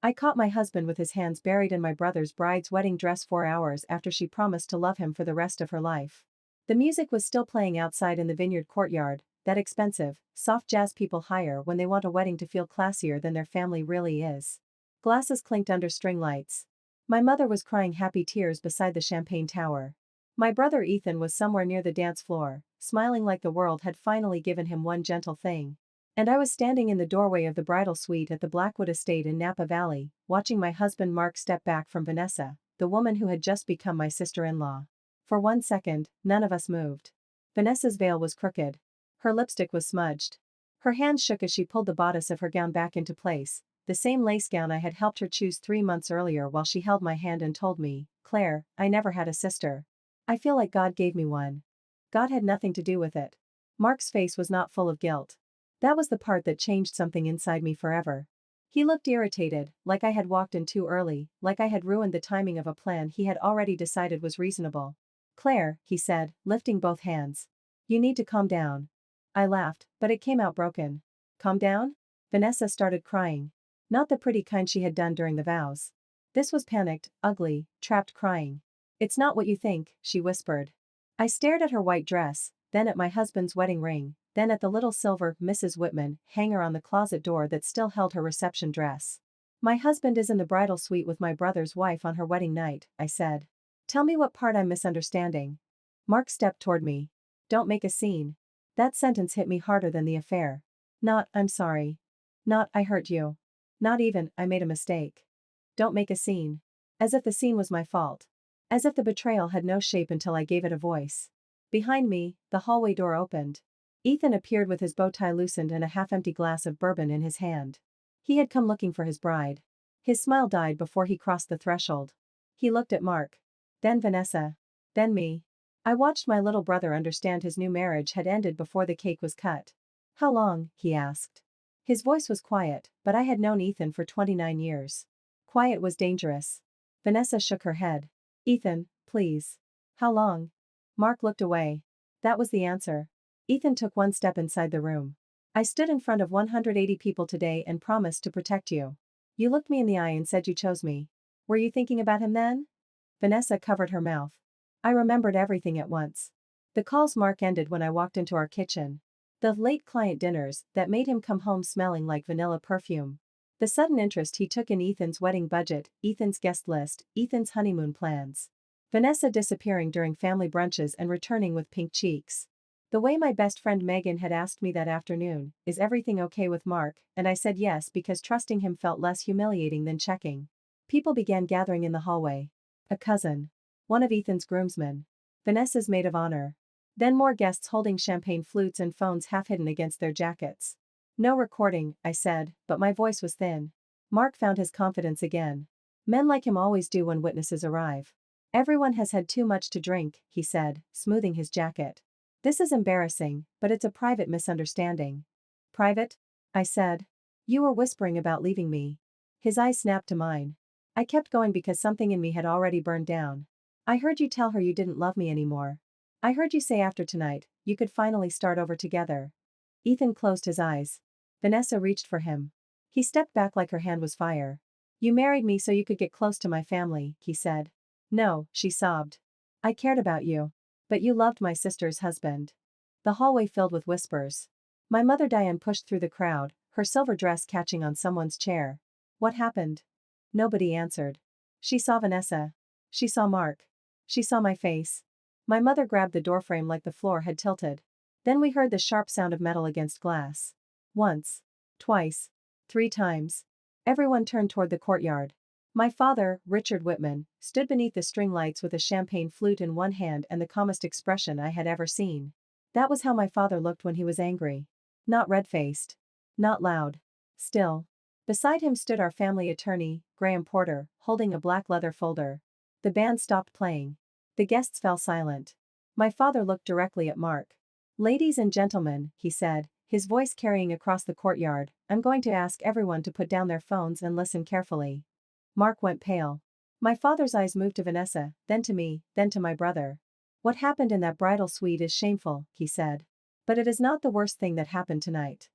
I caught my husband with his hands buried in my brother's bride's wedding dress 4 hours after she promised to love him for the rest of her life. The music was still playing outside in the vineyard courtyard, that expensive, soft jazz people hire when they want a wedding to feel classier than their family really is. Glasses clinked under string lights. My mother was crying happy tears beside the champagne tower. My brother Ethan was somewhere near the dance floor, smiling like the world had finally given him one gentle thing. And I was standing in the doorway of the bridal suite at the Blackwood estate in Napa Valley, watching my husband Mark step back from Vanessa, the woman who had just become my sister-in-law. For 1 second, none of us moved. Vanessa's veil was crooked. Her lipstick was smudged. Her hands shook as she pulled the bodice of her gown back into place, the same lace gown I had helped her choose 3 months earlier while she held my hand and told me, "Claire, I never had a sister. I feel like God gave me one." God had nothing to do with it. Mark's face was not full of guilt. That was the part that changed something inside me forever. He looked irritated, like I had walked in too early, like I had ruined the timing of a plan he had already decided was reasonable. "Claire," he said, lifting both hands. "You need to calm down." I laughed, but it came out broken. "Calm down?" Vanessa started crying. Not the pretty kind she had done during the vows. This was panicked, ugly, trapped crying. "It's not what you think," she whispered. I stared at her white dress, then at my husband's wedding ring, then at the little silver Mrs. Whitman hanger on the closet door that still held her reception dress. "My husband is in the bridal suite with my brother's wife on her wedding night," I said. "Tell me what part I'm misunderstanding." Mark stepped toward me. "Don't make a scene." That sentence hit me harder than the affair. Not, "I'm sorry." Not, "I hurt you." Not even, "I made a mistake." Don't make a scene. As if the scene was my fault. As if the betrayal had no shape until I gave it a voice. Behind me, the hallway door opened. Ethan appeared with his bow tie loosened and a half-empty glass of bourbon in his hand. He had come looking for his bride. His smile died before he crossed the threshold. He looked at Mark. Then Vanessa. Then me. I watched my little brother understand his new marriage had ended before the cake was cut. "How long?" he asked. His voice was quiet, but I had known Ethan for 29 years. Quiet was dangerous. Vanessa shook her head. "Ethan, please. How long?" Mark looked away. That was the answer. Ethan took one step inside the room. "I stood in front of 180 people today and promised to protect you. You looked me in the eye and said you chose me. Were you thinking about him then?" Vanessa covered her mouth. I remembered everything at once. The calls Mark ended when I walked into our kitchen. The late client dinners that made him come home smelling like vanilla perfume. The sudden interest he took in Ethan's wedding budget, Ethan's guest list, Ethan's honeymoon plans. Vanessa disappearing during family brunches and returning with pink cheeks. The way my best friend Megan had asked me that afternoon, "Is everything okay with Mark?" and I said yes because trusting him felt less humiliating than checking. People began gathering in the hallway. A cousin. One of Ethan's groomsmen. Vanessa's maid of honor. Then more guests holding champagne flutes and phones half hidden against their jackets. "No recording," I said, but my voice was thin. Mark found his confidence again. "Men like him always do when witnesses arrive." "Everyone has had too much to drink," he said, smoothing his jacket. "This is embarrassing, but it's a private misunderstanding." "Private?" I said. "You were whispering about leaving me." His eyes snapped to mine. I kept going because something in me had already burned down. "I heard you tell her you didn't love me anymore. I heard you say after tonight, you could finally start over together." Ethan closed his eyes. Vanessa reached for him. He stepped back like her hand was fire. "You married me so you could get close to my family," he said. "No," she sobbed. "I cared about you. But you loved my sister's husband." The hallway filled with whispers. My mother Diane pushed through the crowd, her silver dress catching on someone's chair. "What happened?" Nobody answered. She saw Vanessa. She saw Mark. She saw my face. My mother grabbed the doorframe like the floor had tilted. Then we heard the sharp sound of metal against glass. Once. Twice. 3 times. Everyone turned toward the courtyard. My father, Richard Whitman, stood beneath the string lights with a champagne flute in one hand and the calmest expression I had ever seen. That was how my father looked when he was angry. Not red-faced. Not loud. Still. Beside him stood our family attorney, Graham Porter, holding a black leather folder. The band stopped playing. The guests fell silent. My father looked directly at Mark. "Ladies and gentlemen," he said, his voice carrying across the courtyard, "I'm going to ask everyone to put down their phones and listen carefully." Mark went pale. My father's eyes moved to Vanessa, then to me, then to my brother. "What happened in that bridal suite is shameful," he said. "But it is not the worst thing that happened tonight."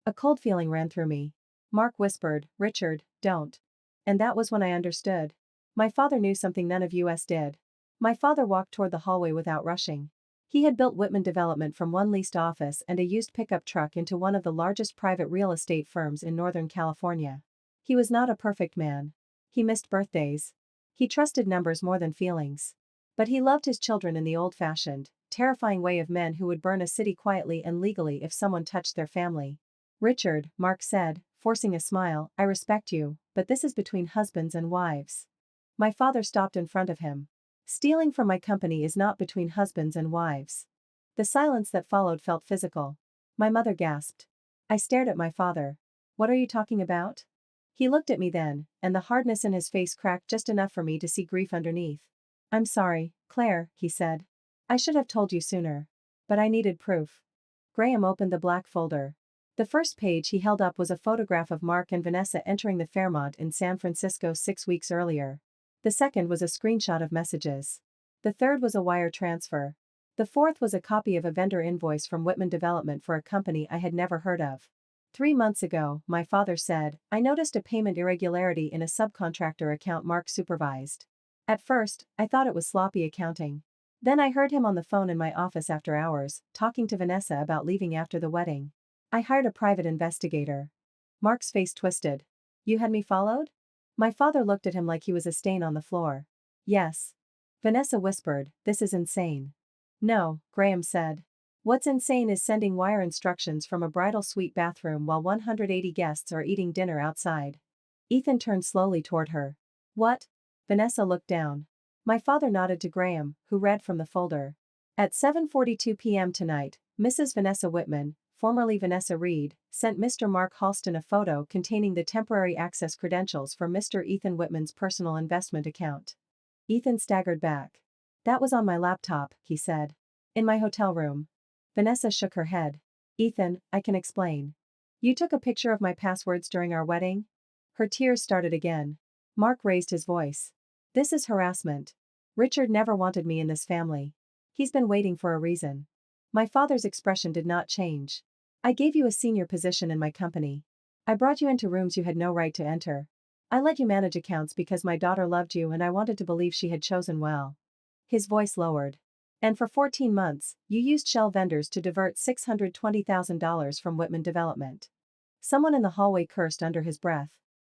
A cold feeling ran through me. Mark whispered, "Richard, don't." And that was when I understood. My father knew something none of us did. My father walked toward the hallway without rushing. He had built Whitman Development from one leased office and a used pickup truck into one of the largest private real estate firms in Northern California. He was not a perfect man. He missed birthdays. He trusted numbers more than feelings. But he loved his children in the old-fashioned, terrifying way of men who would burn a city quietly and legally if someone touched their family. Richard, Mark said, forcing a smile, I respect you, but this is between husbands and wives. My father stopped in front of him. Stealing from my company is not between husbands and wives. The silence that followed felt physical. My mother gasped. I stared at my father. What are you talking about? He looked at me then, and the hardness in his face cracked just enough for me to see grief underneath. I'm sorry, Claire, he said. I should have told you sooner. But I needed proof. Graham opened the black folder. The first page he held up was a photograph of Mark and Vanessa entering the Fairmont in San Francisco 6 weeks earlier. The second was a screenshot of messages. The third was a wire transfer. The fourth was a copy of a vendor invoice from Whitman Development for a company I had never heard of. 3 months ago, my father said, I noticed a payment irregularity in a subcontractor account Mark supervised. At first, I thought it was sloppy accounting. Then I heard him on the phone in my office after hours, talking to Vanessa about leaving after the wedding. I hired a private investigator. Mark's face twisted. You had me followed? My father looked at him like he was a stain on the floor. Yes. Vanessa whispered, this is insane. No, Graham said. What's insane is sending wire instructions from a bridal suite bathroom while 180 guests are eating dinner outside. Ethan turned slowly toward her. What? Vanessa looked down. My father nodded to Graham, who read from the folder. At 7:42 p.m. tonight, Mrs. Vanessa Whitman, formerly Vanessa Reed, sent Mr. Mark Halston a photo containing the temporary access credentials for Mr. Ethan Whitman's personal investment account. Ethan staggered back. That was on my laptop, he said. In my hotel room. Vanessa shook her head. Ethan, I can explain. You took a picture of my passwords during our wedding? Her tears started again. Mark raised his voice. This is harassment. Richard never wanted me in this family. He's been waiting for a reason. My father's expression did not change. I gave you a senior position in my company. I brought you into rooms you had no right to enter. I let you manage accounts because my daughter loved you and I wanted to believe she had chosen well. His voice lowered. And for 14 months, you used shell vendors to divert $620,000 from Whitman Development. Someone in the hallway cursed under his breath.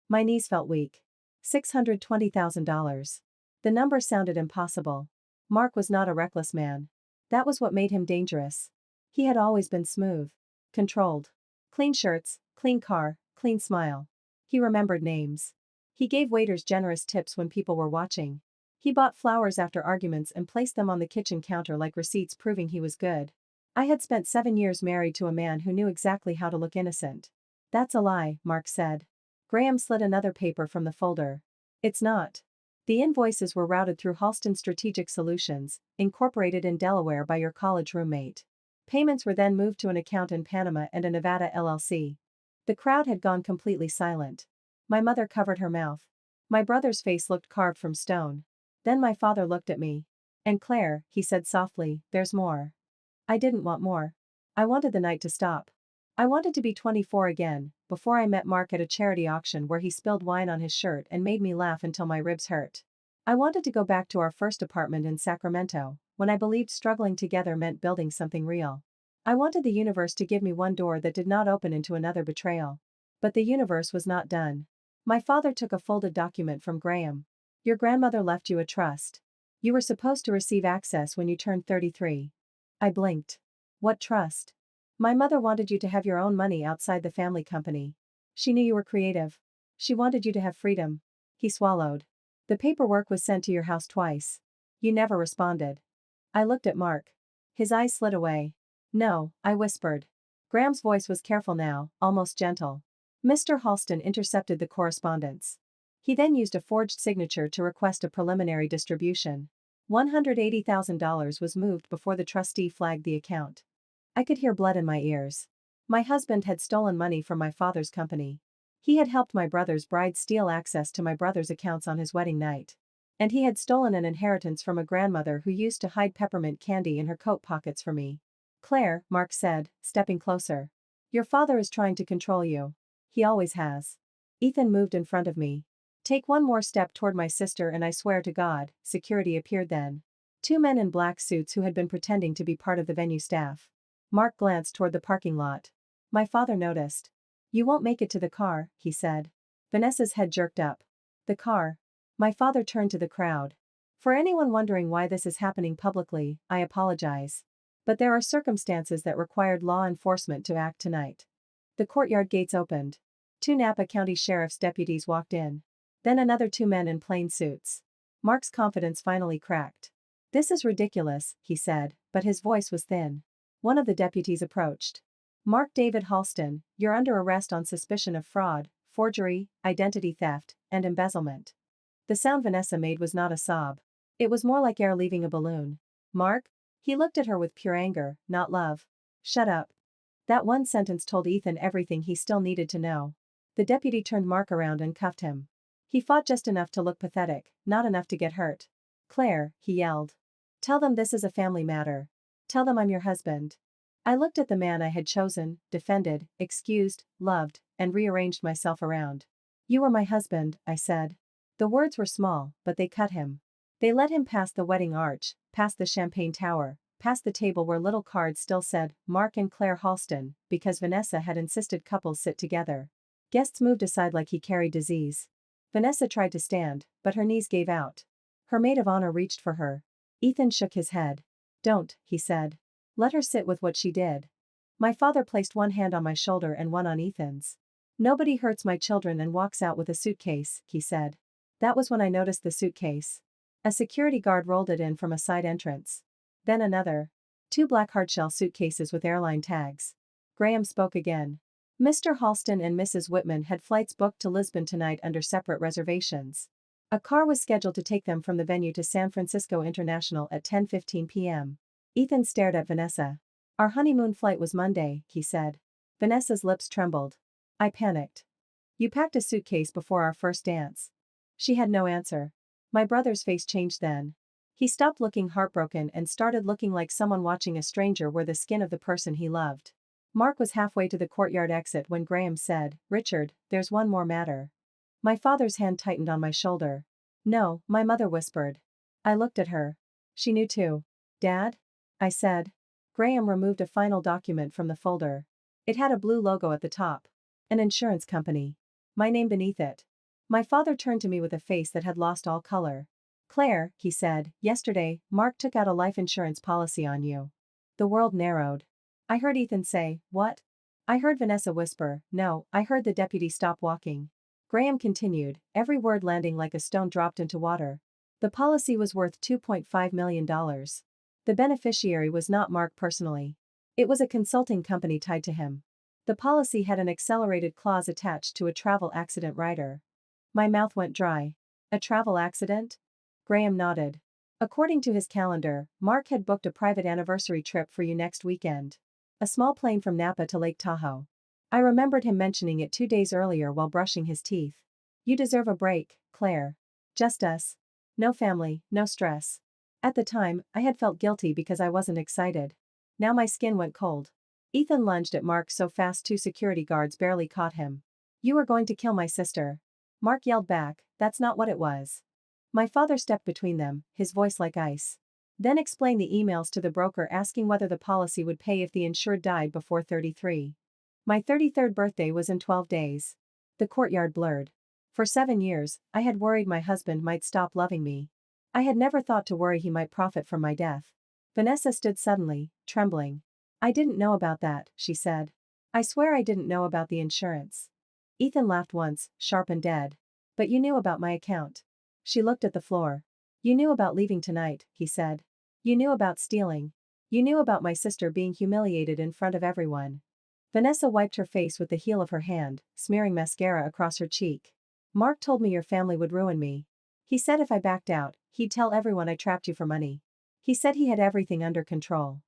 My knees felt weak. $620,000. The number sounded impossible. Mark was not a reckless man. That was what made him dangerous. He had always been smooth. Controlled. Clean shirts, clean car, clean smile. He remembered names. He gave waiters generous tips when people were watching. He bought flowers after arguments and placed them on the kitchen counter like receipts proving he was good. I had spent 7 years married to a man who knew exactly how to look innocent. That's a lie, Mark said. Graham slid another paper from the folder. It's not. The invoices were routed through Halston Strategic Solutions, incorporated in Delaware by your college roommate. Payments were then moved to an account in Panama and a Nevada LLC. The crowd had gone completely silent. My mother covered her mouth. My brother's face looked carved from stone. Then my father looked at me. And Claire, he said softly, there's more. I didn't want more. I wanted the night to stop. I wanted to be 24 again, before I met Mark at a charity auction where he spilled wine on his shirt and made me laugh until my ribs hurt. I wanted to go back to our first apartment in Sacramento, when I believed struggling together meant building something real. I wanted the universe to give me one door that did not open into another betrayal. But the universe was not done. My father took a folded document from Graham. Your grandmother left you a trust. You were supposed to receive access when you turned 33. I blinked. What trust? My mother wanted you to have your own money outside the family company. She knew you were creative. She wanted you to have freedom. He swallowed. The paperwork was sent to your house twice. You never responded. I looked at Mark. His eyes slid away. No, I whispered. Graham's voice was careful now, almost gentle. Mr. Halston intercepted the correspondence. He then used a forged signature to request a preliminary distribution. $180,000 was moved before the trustee flagged the account. I could hear blood in my ears. My husband had stolen money from my father's company. He had helped my brother's bride steal access to my brother's accounts on his wedding night. And he had stolen an inheritance from a grandmother who used to hide peppermint candy in her coat pockets for me. Claire, Mark said, stepping closer. Your father is trying to control you. He always has. Ethan moved in front of me. Take one more step toward my sister and I swear to God, security appeared then. Two men in black suits who had been pretending to be part of the venue staff. Mark glanced toward the parking lot. My father noticed. You won't make it to the car, he said. Vanessa's head jerked up. The car. My father turned to the crowd. For anyone wondering why this is happening publicly, I apologize. But there are circumstances that required law enforcement to act tonight. The courtyard gates opened. Two Napa County Sheriff's deputies walked in. Then another two men in plain suits. Mark's confidence finally cracked. This is ridiculous, he said, but his voice was thin. One of the deputies approached. Mark David Halston, you're under arrest on suspicion of fraud, forgery, identity theft, and embezzlement. The sound Vanessa made was not a sob. It was more like air leaving a balloon. Mark? He looked at her with pure anger, not love. Shut up. That one sentence told Ethan everything he still needed to know. The deputy turned Mark around and cuffed him. He fought just enough to look pathetic, not enough to get hurt. Claire, he yelled. Tell them this is a family matter. Tell them I'm your husband. I looked at the man I had chosen, defended, excused, loved, and rearranged myself around. You were my husband, I said. The words were small, but they cut him. They led him past the wedding arch, past the champagne tower, past the table where little cards still said, Mark and Claire Halston, because Vanessa had insisted couples sit together. Guests moved aside like he carried disease. Vanessa tried to stand, but her knees gave out. Her maid of honor reached for her. Ethan shook his head. Don't, he said. Let her sit with what she did. My father placed one hand on my shoulder and one on Ethan's. Nobody hurts my children and walks out with a suitcase, he said. That was when I noticed the suitcase. A security guard rolled it in from a side entrance. Then another. Two black hardshell suitcases with airline tags. Graham spoke again. Mr. Halston and Mrs. Whitman had flights booked to Lisbon tonight under separate reservations. A car was scheduled to take them from the venue to San Francisco International at 10:15 p.m. Ethan stared at Vanessa. Our honeymoon flight was Monday, he said. Vanessa's lips trembled. I panicked. You packed a suitcase before our first dance. She had no answer. My brother's face changed then. He stopped looking heartbroken and started looking like someone watching a stranger wear the skin of the person he loved. Mark was halfway to the courtyard exit when Graham said, Richard, there's one more matter. My father's hand tightened on my shoulder. No, my mother whispered. I looked at her. She knew too. Dad? I said. Graham removed a final document from the folder. It had a blue logo at the top. An insurance company. My name beneath it. My father turned to me with a face that had lost all color. Claire, he said, yesterday, Mark took out a life insurance policy on you. The world narrowed. I heard Ethan say, what? I heard Vanessa whisper, no, I heard the deputy stop walking. Graham continued, every word landing like a stone dropped into water. The policy was worth $2.5 million. The beneficiary was not Mark personally. It was a consulting company tied to him. The policy had an accelerated clause attached to a travel accident rider. My mouth went dry. A travel accident? Graham nodded. According to his calendar, Mark had booked a private anniversary trip for you next weekend. A small plane from Napa to Lake Tahoe. I remembered him mentioning it 2 days earlier while brushing his teeth. You deserve a break, Claire. Just us. No family, no stress. At the time, I had felt guilty because I wasn't excited. Now my skin went cold. Ethan lunged at Mark so fast 2 security guards barely caught him. You were going to kill my sister. Mark yelled back, that's not what it was. My father stepped between them, his voice like ice. Then explained the emails to the broker asking whether the policy would pay if the insured died before 33. My 33rd birthday was in 12 days. The courtyard blurred. For 7 years, I had worried my husband might stop loving me. I had never thought to worry he might profit from my death. Vanessa stood suddenly, trembling. I didn't know about that, she said. I swear I didn't know about the insurance. Ethan laughed once, sharp and dead. But you knew about my account. She looked at the floor. You knew about leaving tonight, he said. You knew about stealing. You knew about my sister being humiliated in front of everyone. Vanessa wiped her face with the heel of her hand, smearing mascara across her cheek. Mark told me your family would ruin me. He said if I backed out, he'd tell everyone I trapped you for money. He said he had everything under control.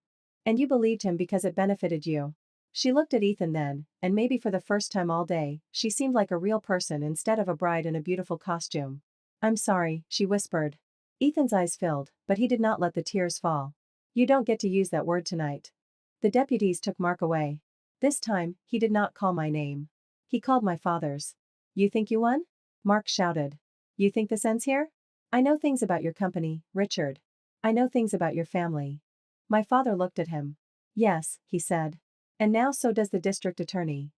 And you believed him because it benefited you. She looked at Ethan then, and maybe for the first time all day, she seemed like a real person instead of a bride in a beautiful costume. I'm sorry, she whispered. Ethan's eyes filled, but he did not let the tears fall. You don't get to use that word tonight. The deputies took Mark away. This time, he did not call my name. He called my father's. You think you won? Mark shouted. You think this ends here? I know things about your company, Richard. I know things about your family. My father looked at him. Yes, he said. And now so does the district attorney.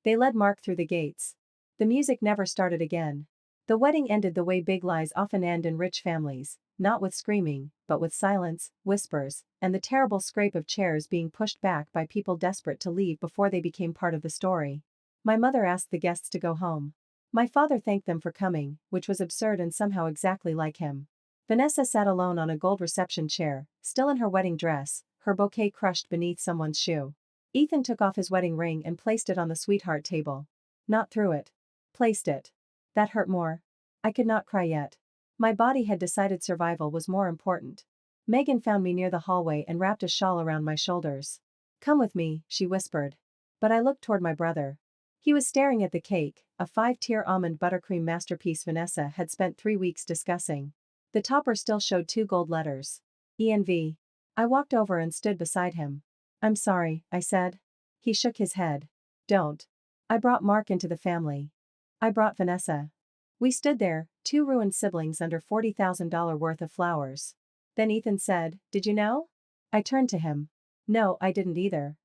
They led Mark through the gates. The music never started again. The wedding ended the way big lies often end in rich families, not with screaming, but with silence, whispers, and the terrible scrape of chairs being pushed back by people desperate to leave before they became part of the story. My mother asked the guests to go home. My father thanked them for coming, which was absurd and somehow exactly like him. Vanessa sat alone on a gold reception chair, still in her wedding dress, her bouquet crushed beneath someone's shoe. Ethan took off his wedding ring and placed it on the sweetheart table. Not threw it. Placed it. That hurt more. I could not cry yet. My body had decided survival was more important. Megan found me near the hallway and wrapped a shawl around my shoulders. Come with me, she whispered. But I looked toward my brother. He was staring at the cake, a 5-tier almond buttercream masterpiece Vanessa had spent 3 weeks discussing. The topper still showed 2 gold letters. ENV. I walked over and stood beside him. I'm sorry, I said. He shook his head. Don't. I brought Mark into the family. I brought Vanessa. We stood there, 2 ruined siblings under $40,000 worth of flowers. Then Ethan said, Did you know? I turned to him. No, I didn't either.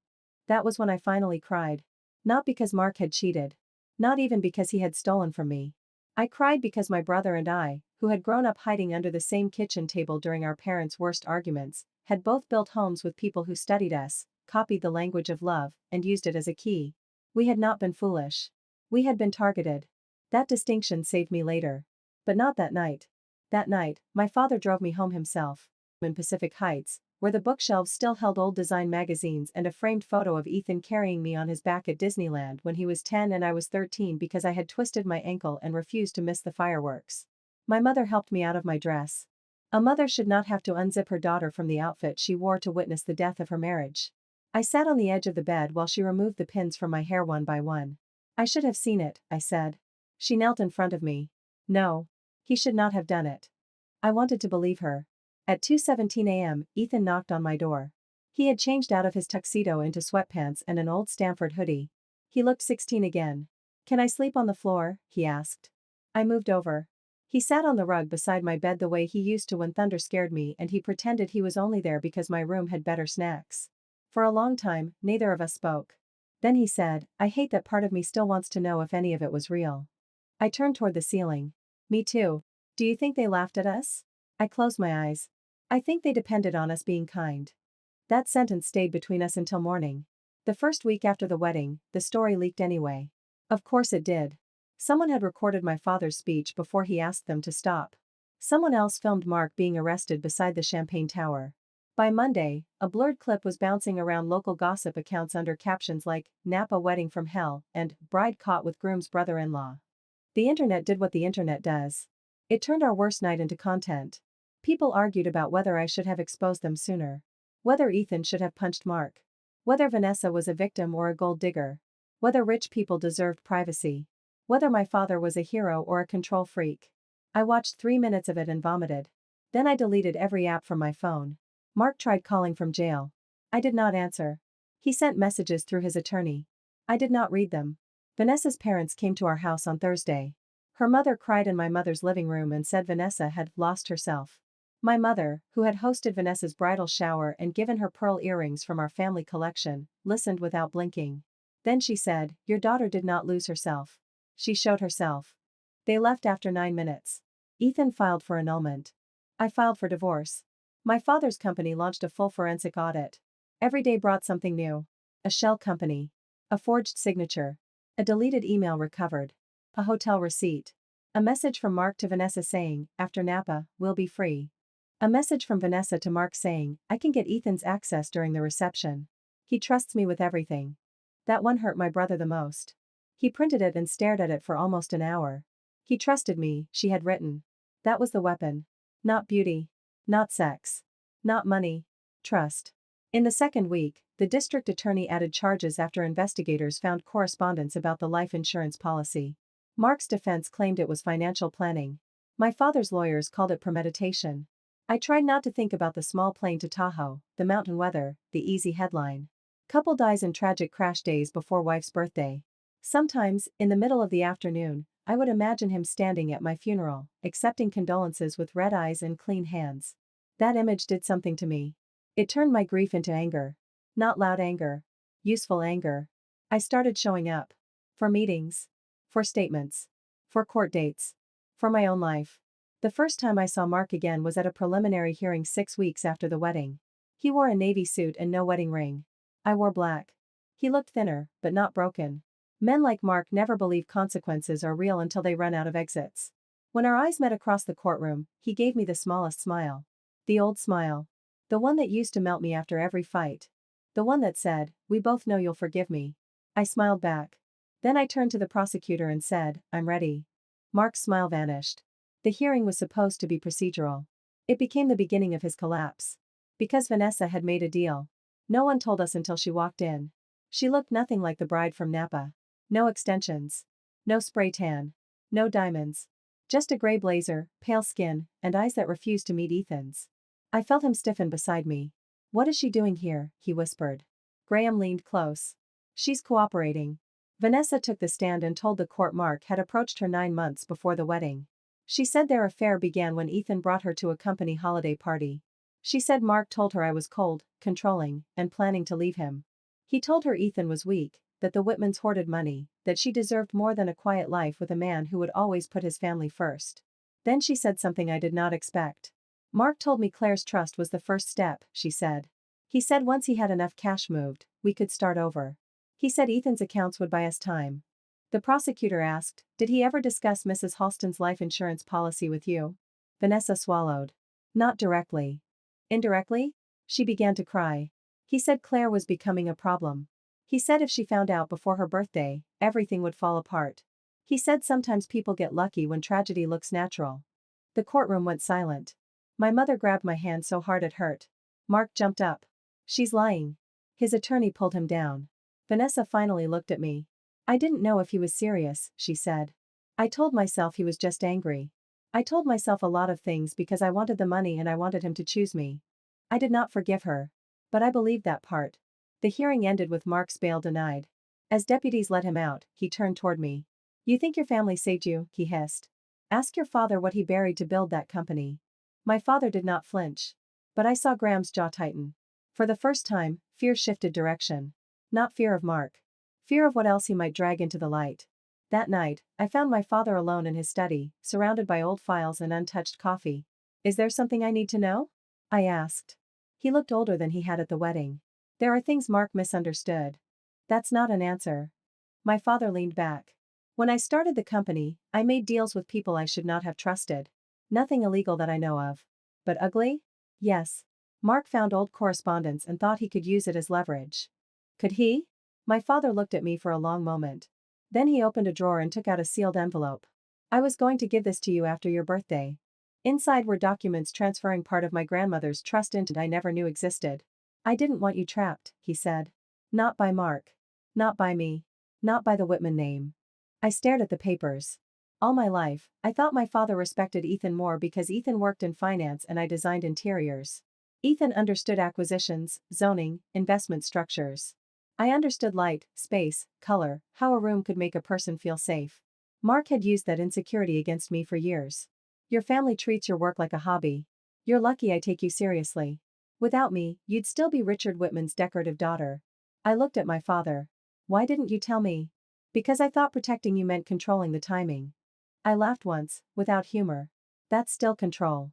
That was when I finally cried. Not because Mark had cheated. Not even because he had stolen from me. I cried because my brother and I, who had grown up hiding under the same kitchen table during our parents' worst arguments, had both built homes with people who studied us, copied the language of love, and used it as a key. We had not been foolish. We had been targeted. That distinction saved me later. But not that night. That night, my father drove me home himself. In Pacific Heights, where the bookshelves still held old design magazines and a framed photo of Ethan carrying me on his back at Disneyland when he was 10 and I was 13 because I had twisted my ankle and refused to miss the fireworks. My mother helped me out of my dress. A mother should not have to unzip her daughter from the outfit she wore to witness the death of her marriage. I sat on the edge of the bed while she removed the pins from my hair one by one. I should have seen it, I said. She knelt in front of me. No. He should not have done it. I wanted to believe her. At 2:17 a.m., Ethan knocked on my door. He had changed out of his tuxedo into sweatpants and an old Stanford hoodie. He looked 16 again. Can I sleep on the floor? He asked. I moved over. He sat on the rug beside my bed the way he used to when thunder scared me and he pretended he was only there because my room had better snacks. For a long time, neither of us spoke. Then he said, I hate that part of me still wants to know if any of it was real. I turned toward the ceiling. Me too. Do you think they laughed at us? I closed my eyes. I think they depended on us being kind. That sentence stayed between us until morning. The first week after the wedding, the story leaked anyway. Of course it did. Someone had recorded my father's speech before he asked them to stop. Someone else filmed Mark being arrested beside the Champagne Tower. By Monday, a blurred clip was bouncing around local gossip accounts under captions like, Napa wedding from hell, and, bride caught with groom's brother-in-law. The internet did what the internet does. It turned our worst night into content. People argued about whether I should have exposed them sooner. Whether Ethan should have punched Mark. Whether Vanessa was a victim or a gold digger. Whether rich people deserved privacy. Whether my father was a hero or a control freak. I watched 3 minutes of it and vomited. Then I deleted every app from my phone. Mark tried calling from jail. I did not answer. He sent messages through his attorney. I did not read them. Vanessa's parents came to our house on Thursday. Her mother cried in my mother's living room and said Vanessa had lost herself. My mother, who had hosted Vanessa's bridal shower and given her pearl earrings from our family collection, listened without blinking. Then she said, Your daughter did not lose herself. She showed herself. They left after 9 minutes. Ethan filed for annulment. I filed for divorce. My father's company launched a full forensic audit. Every day brought something new. A shell company. A forged signature. A deleted email recovered. A hotel receipt. A message from Mark to Vanessa saying, after Napa, we'll be free. A message from Vanessa to Mark saying, I can get Ethan's access during the reception. He trusts me with everything. That one hurt my brother the most. He printed it and stared at it for almost an hour. He trusted me, she had written. That was the weapon. Not beauty. Not sex. Not money. Trust. In the second week, the district attorney added charges after investigators found correspondence about the life insurance policy. Mark's defense claimed it was financial planning. My father's lawyers called it premeditation. I tried not to think about the small plane to Tahoe, the mountain weather, the easy headline. Couple dies in tragic crash days before wife's birthday. Sometimes, in the middle of the afternoon, I would imagine him standing at my funeral, accepting condolences with red eyes and clean hands. That image did something to me. It turned my grief into anger. Not loud anger. Useful anger. I started showing up. For meetings. For statements. For court dates. For my own life. The first time I saw Mark again was at a preliminary hearing 6 weeks after the wedding. He wore a navy suit and no wedding ring. I wore black. He looked thinner, but not broken. Men like Mark never believe consequences are real until they run out of exits. When our eyes met across the courtroom, he gave me the smallest smile. The old smile. The one that used to melt me after every fight. The one that said, "We both know you'll forgive me." I smiled back. Then I turned to the prosecutor and said, "I'm ready." Mark's smile vanished. The hearing was supposed to be procedural. It became the beginning of his collapse. Because Vanessa had made a deal. No one told us until she walked in. She looked nothing like the bride from Napa. No extensions. No spray tan. No diamonds. Just a gray blazer, pale skin, and eyes that refused to meet Ethan's. I felt him stiffen beside me. "What is she doing here?" he whispered. Graham leaned close. "She's cooperating." Vanessa took the stand and told the court Mark had approached her 9 months before the wedding. She said their affair began when Ethan brought her to a company holiday party. She said Mark told her I was cold, controlling, and planning to leave him. He told her Ethan was weak, that the Whitmans hoarded money, that she deserved more than a quiet life with a man who would always put his family first. Then she said something I did not expect. "Mark told me Claire's trust was the first step," she said. "He said once he had enough cash moved, we could start over. He said Ethan's accounts would buy us time." The prosecutor asked, "Did he ever discuss Mrs. Halston's life insurance policy with you?" Vanessa swallowed. "Not directly." "Indirectly?" She began to cry. "He said Claire was becoming a problem. He said if she found out before her birthday, everything would fall apart. He said sometimes people get lucky when tragedy looks natural." The courtroom went silent. My mother grabbed my hand so hard it hurt. Mark jumped up. "She's lying." His attorney pulled him down. Vanessa finally looked at me. "I didn't know if he was serious," she said. "I told myself he was just angry. I told myself a lot of things because I wanted the money and I wanted him to choose me. I did not forgive her. But I believed that part." The hearing ended with Mark's bail denied. As deputies let him out, he turned toward me. "You think your family saved you?" he hissed. "Ask your father what he buried to build that company." My father did not flinch. But I saw Graham's jaw tighten. For the first time, fear shifted direction. Not fear of Mark. Fear of what else he might drag into the light. That night, I found my father alone in his study, surrounded by old files and untouched coffee. "Is there something I need to know?" I asked. He looked older than he had at the wedding. "There are things Mark misunderstood." "That's not an answer." My father leaned back. "When I started the company, I made deals with people I should not have trusted. Nothing illegal that I know of. But ugly? Yes. Mark found old correspondence and thought he could use it as leverage." "Could he?" My father looked at me for a long moment. Then he opened a drawer and took out a sealed envelope. "I was going to give this to you after your birthday. Inside were documents transferring part of my grandmother's trust into I never knew existed. I didn't want you trapped," he said. "Not by Mark. Not by me. Not by the Whitman name." I stared at the papers. All my life, I thought my father respected Ethan more because Ethan worked in finance and I designed interiors. Ethan understood acquisitions, zoning, investment structures. I understood light, space, color, how a room could make a person feel safe. Mark had used that insecurity against me for years. "Your family treats your work like a hobby. You're lucky I take you seriously. Without me, you'd still be Richard Whitman's decorative daughter." I looked at my father. "Why didn't you tell me?" "Because I thought protecting you meant controlling the timing." I laughed once, without humor. "That's still control."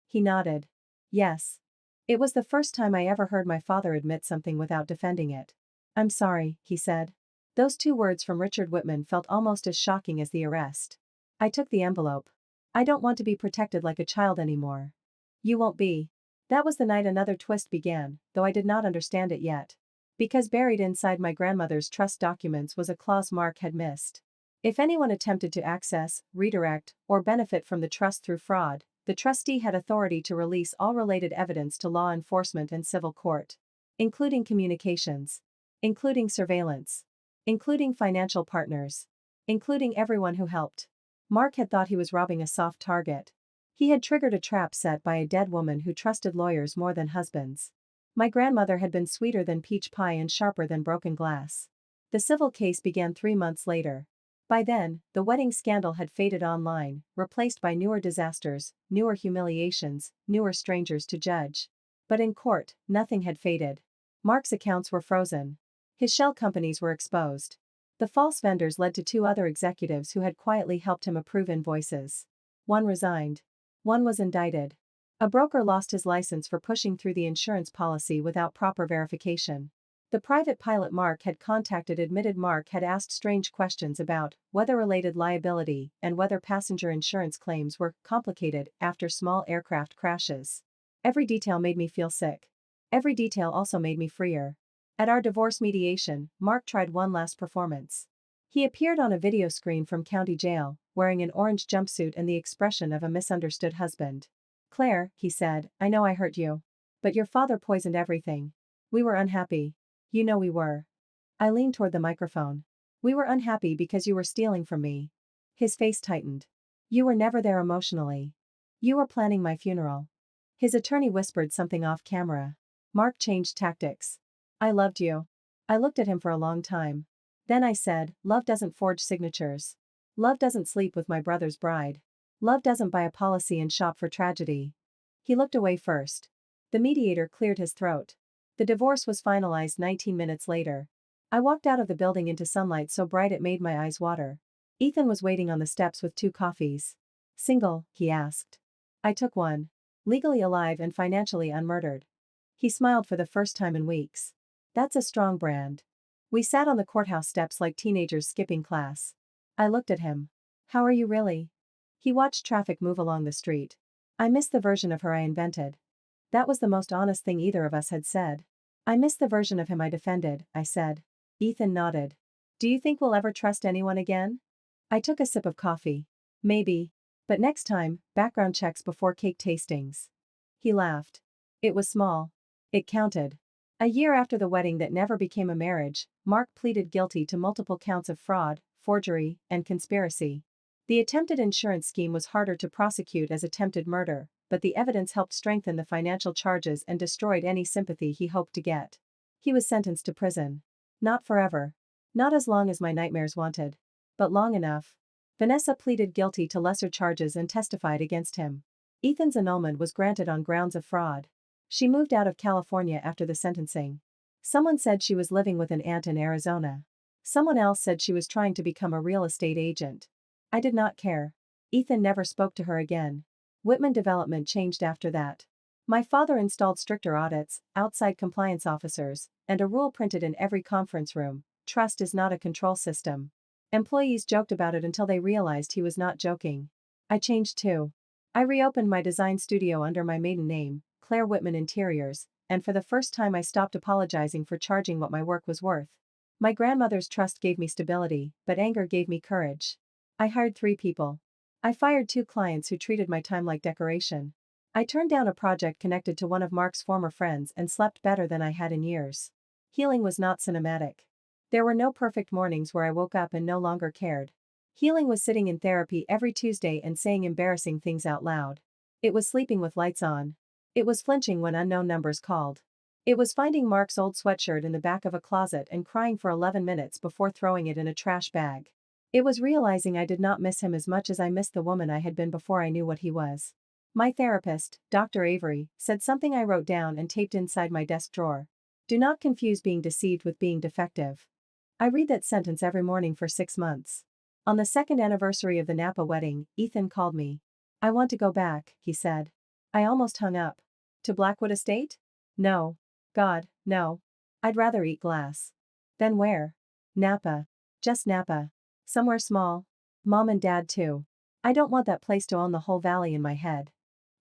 He nodded. "Yes. It was the first time I ever heard my father admit something without defending it." "I'm sorry," he said. Those 2 words from Richard Whitman felt almost as shocking as the arrest. I took the envelope. "I don't want to be protected like a child anymore." "You won't be." That was the night another twist began, though I did not understand it yet. Because buried inside my grandmother's trust documents was a clause Mark had missed. If anyone attempted to access, redirect, or benefit from the trust through fraud, the trustee had authority to release all related evidence to law enforcement and civil court. Including communications. Including surveillance. Including financial partners. Including everyone who helped. Mark had thought he was robbing a soft target. He had triggered a trap set by a dead woman who trusted lawyers more than husbands. My grandmother had been sweeter than peach pie and sharper than broken glass. The civil case began 3 months later. By then, the wedding scandal had faded online, replaced by newer disasters, newer humiliations, newer strangers to judge. But in court, nothing had faded. Mark's accounts were frozen. His shell companies were exposed. The false vendors led to two other executives who had quietly helped him approve invoices. One resigned. One was indicted. A broker lost his license for pushing through the insurance policy without proper verification. The private pilot Mark had contacted admitted Mark had asked strange questions about weather-related liability and whether passenger insurance claims were complicated after small aircraft crashes. Every detail made me feel sick. Every detail also made me freer. At our divorce mediation, Mark tried one last performance. He appeared on a video screen from county jail, wearing an orange jumpsuit and the expression of a misunderstood husband. "Claire," he said, "I know I hurt you. But your father poisoned everything. We were unhappy. You know we were." I leaned toward the microphone. "We were unhappy because you were stealing from me." His face tightened. "You were never there emotionally. You were planning my funeral." His attorney whispered something off camera. Mark changed tactics. "I loved you." I looked at him for a long time. Then I said, "Love doesn't forge signatures. Love doesn't sleep with my brother's bride. Love doesn't buy a policy and shop for tragedy." He looked away first. The mediator cleared his throat. The divorce was finalized 19 minutes later. I walked out of the building into sunlight so bright it made my eyes water. Ethan was waiting on the steps with 2 coffees. "Single?" he asked. I took one. "Legally alive and financially unmurdered." He smiled for the first time in weeks. "That's a strong brand." We sat on the courthouse steps like teenagers skipping class. I looked at him. "How are you really?" He watched traffic move along the street. "I miss the version of her I invented." That was the most honest thing either of us had said. "I miss the version of him I defended," I said. Ethan nodded. "Do you think we'll ever trust anyone again?" I took a sip of coffee. "Maybe. But next time, background checks before cake tastings." He laughed. It was small. It counted. A year after the wedding that never became a marriage, Mark pleaded guilty to multiple counts of fraud, forgery, and conspiracy. The attempted insurance scheme was harder to prosecute as attempted murder, but the evidence helped strengthen the financial charges and destroyed any sympathy he hoped to get. He was sentenced to prison. Not forever. Not as long as my nightmares wanted. But long enough. Vanessa pleaded guilty to lesser charges and testified against him. Ethan's annulment was granted on grounds of fraud. She moved out of California after the sentencing. Someone said she was living with an aunt in Arizona. Someone else said she was trying to become a real estate agent. I did not care. Ethan never spoke to her again. Whitman Development changed after that. My father installed stricter audits, outside compliance officers, and a rule printed in every conference room: trust is not a control system. Employees joked about it until they realized he was not joking. I changed too. I reopened my design studio under my maiden name, Claire Whitman Interiors, and for the first time I stopped apologizing for charging what my work was worth. My grandmother's trust gave me stability, but anger gave me courage. I hired 3 people. I fired 2 clients who treated my time like decoration. I turned down a project connected to one of Mark's former friends and slept better than I had in years. Healing was not cinematic. There were no perfect mornings where I woke up and no longer cared. Healing was sitting in therapy every Tuesday and saying embarrassing things out loud. It was sleeping with lights on. It was flinching when unknown numbers called. It was finding Mark's old sweatshirt in the back of a closet and crying for 11 minutes before throwing it in a trash bag. It was realizing I did not miss him as much as I missed the woman I had been before I knew what he was. My therapist, Dr. Avery, said something I wrote down and taped inside my desk drawer. "Do not confuse being deceived with being defective." I read that sentence every morning for 6 months. On the 2nd anniversary of the Napa wedding, Ethan called me. "I want to go back," he said. I almost hung up. "To Blackwood Estate?" "No. God, no. I'd rather eat glass." "Then where?" "Napa. Just Napa. Somewhere small. Mom and Dad too. I don't want that place to own the whole valley in my head."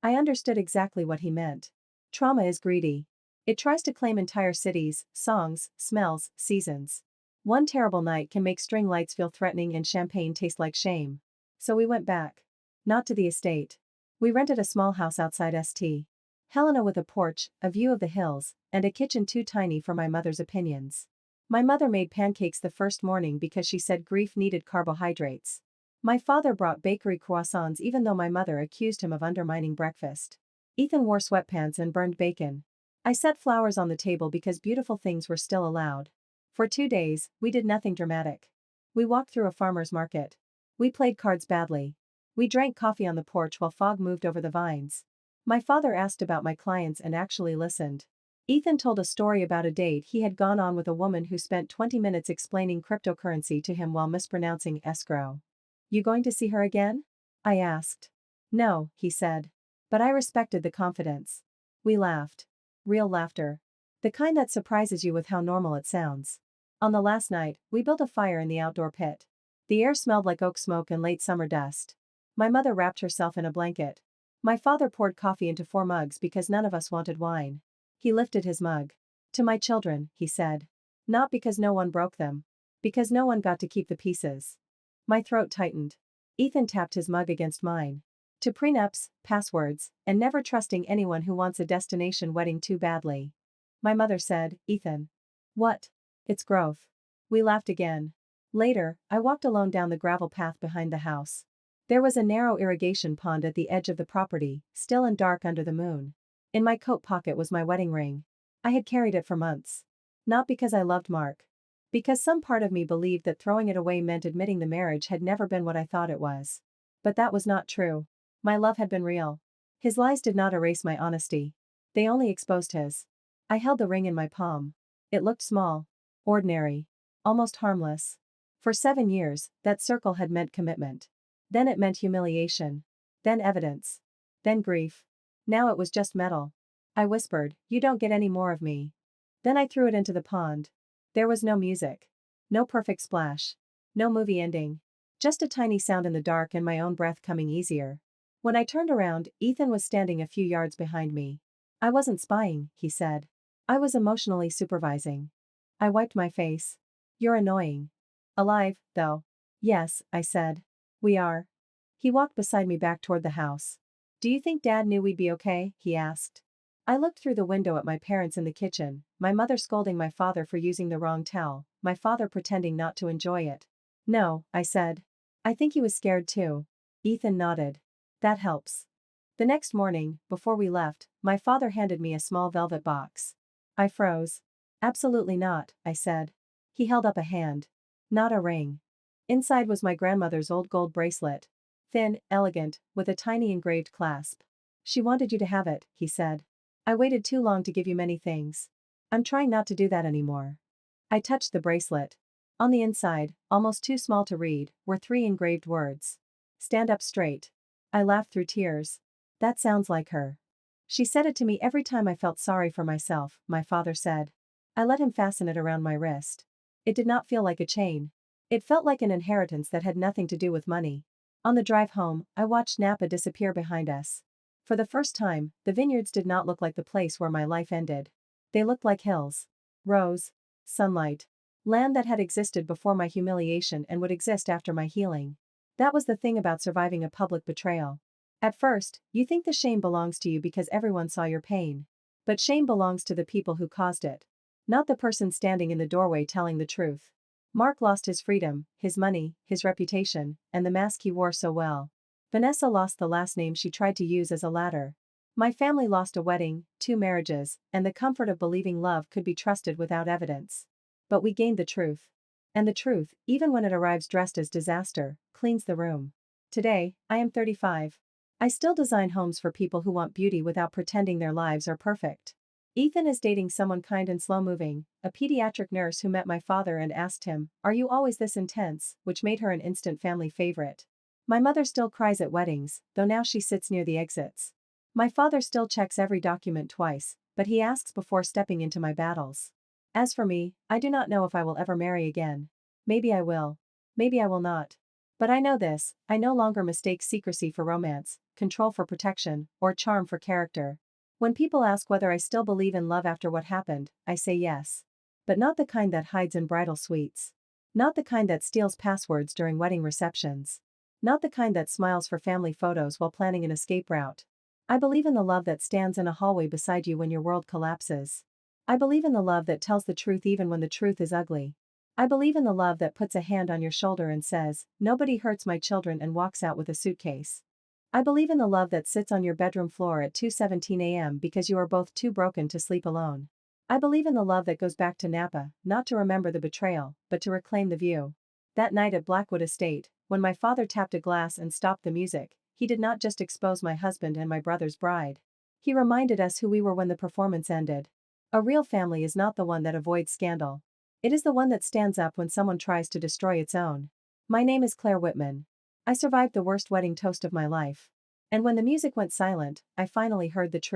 I understood exactly what he meant. Trauma is greedy. It tries to claim entire cities, songs, smells, seasons. One terrible night can make string lights feel threatening and champagne taste like shame. So we went back. Not to the estate. We rented a small house outside St. Helena with a porch, a view of the hills, and a kitchen too tiny for my mother's opinions. My mother made pancakes the first morning because she said grief needed carbohydrates. My father brought bakery croissants even though my mother accused him of undermining breakfast. Ethan wore sweatpants and burned bacon. I set flowers on the table because beautiful things were still allowed. For 2 days, we did nothing dramatic. We walked through a farmer's market. We played cards badly. We drank coffee on the porch while fog moved over the vines. My father asked about my clients and actually listened. Ethan told a story about a date he had gone on with a woman who spent 20 minutes explaining cryptocurrency to him while mispronouncing escrow. You going to see her again? I asked. No, he said. But I respected the confidence. We laughed. Real laughter. The kind that surprises you with how normal it sounds. On the last night, we built a fire in the outdoor pit. The air smelled like oak smoke and late summer dust. My mother wrapped herself in a blanket. My father poured coffee into 4 mugs because none of us wanted wine. He lifted his mug. To my children, he said. Not because no one broke them. Because no one got to keep the pieces. My throat tightened. Ethan tapped his mug against mine. To prenups, passwords, and never trusting anyone who wants a destination wedding too badly. My mother said, Ethan. What? It's growth. We laughed again. Later, I walked alone down the gravel path behind the house. There was a narrow irrigation pond at the edge of the property, still and dark under the moon. In my coat pocket was my wedding ring. I had carried it for months. Not because I loved Mark. Because some part of me believed that throwing it away meant admitting the marriage had never been what I thought it was. But that was not true. My love had been real. His lies did not erase my honesty. They only exposed his. I held the ring in my palm. It looked small. Ordinary. Almost harmless. For 7 years, that circle had meant commitment. Then it meant humiliation. Then evidence. Then grief. Now it was just metal. I whispered, you don't get any more of me. Then I threw it into the pond. There was no music. No perfect splash. No movie ending. Just a tiny sound in the dark and my own breath coming easier. When I turned around, Ethan was standing a few yards behind me. I wasn't spying, he said. I was emotionally supervising. I wiped my face. You're annoying. Alive, though. Yes, I said. We are. He walked beside me back toward the house. Do you think Dad knew we'd be okay? He asked. I looked through the window at my parents in the kitchen, my mother scolding my father for using the wrong towel, my father pretending not to enjoy it. No, I said. I think he was scared too. Ethan nodded. That helps. The next morning, before we left, my father handed me a small velvet box. I froze. Absolutely not, I said. He held up a hand. Not a ring. Inside was my grandmother's old gold bracelet. Thin, elegant, with a tiny engraved clasp. She wanted you to have it, he said. I waited too long to give you many things. I'm trying not to do that anymore. I touched the bracelet. On the inside, almost too small to read, were 3 engraved words. Stand up straight. I laughed through tears. That sounds like her. She said it to me every time I felt sorry for myself, my father said. I let him fasten it around my wrist. It did not feel like a chain. It felt like an inheritance that had nothing to do with money. On the drive home, I watched Napa disappear behind us. For the first time, the vineyards did not look like the place where my life ended. They looked like hills. Rose. Sunlight. Land that had existed before my humiliation and would exist after my healing. That was the thing about surviving a public betrayal. At first, you think the shame belongs to you because everyone saw your pain. But shame belongs to the people who caused it. Not the person standing in the doorway telling the truth. Mark lost his freedom, his money, his reputation, and the mask he wore so well. Vanessa lost the last name she tried to use as a ladder. My family lost a wedding, 2 marriages, and the comfort of believing love could be trusted without evidence. But we gained the truth. And the truth, even when it arrives dressed as disaster, cleans the room. Today, I am 35. I still design homes for people who want beauty without pretending their lives are perfect. Ethan is dating someone kind and slow-moving, a pediatric nurse who met my father and asked him, "Are you always this intense?" which made her an instant family favorite. My mother still cries at weddings, though now she sits near the exits. My father still checks every document twice, but he asks before stepping into my battles. As for me, I do not know if I will ever marry again. Maybe I will. Maybe I will not. But I know this, I no longer mistake secrecy for romance, control for protection, or charm for character. When people ask whether I still believe in love after what happened, I say yes. But not the kind that hides in bridal suites. Not the kind that steals passwords during wedding receptions. Not the kind that smiles for family photos while planning an escape route. I believe in the love that stands in a hallway beside you when your world collapses. I believe in the love that tells the truth even when the truth is ugly. I believe in the love that puts a hand on your shoulder and says, "Nobody hurts my children," and walks out with a suitcase. I believe in the love that sits on your bedroom floor at 2:17 a.m. because you are both too broken to sleep alone. I believe in the love that goes back to Napa, not to remember the betrayal, but to reclaim the view. That night at Blackwood Estate, when my father tapped a glass and stopped the music, he did not just expose my husband and my brother's bride. He reminded us who we were when the performance ended. A real family is not the one that avoids scandal. It is the one that stands up when someone tries to destroy its own. My name is Claire Whitman. I survived the worst wedding toast of my life. And when the music went silent, I finally heard the truth.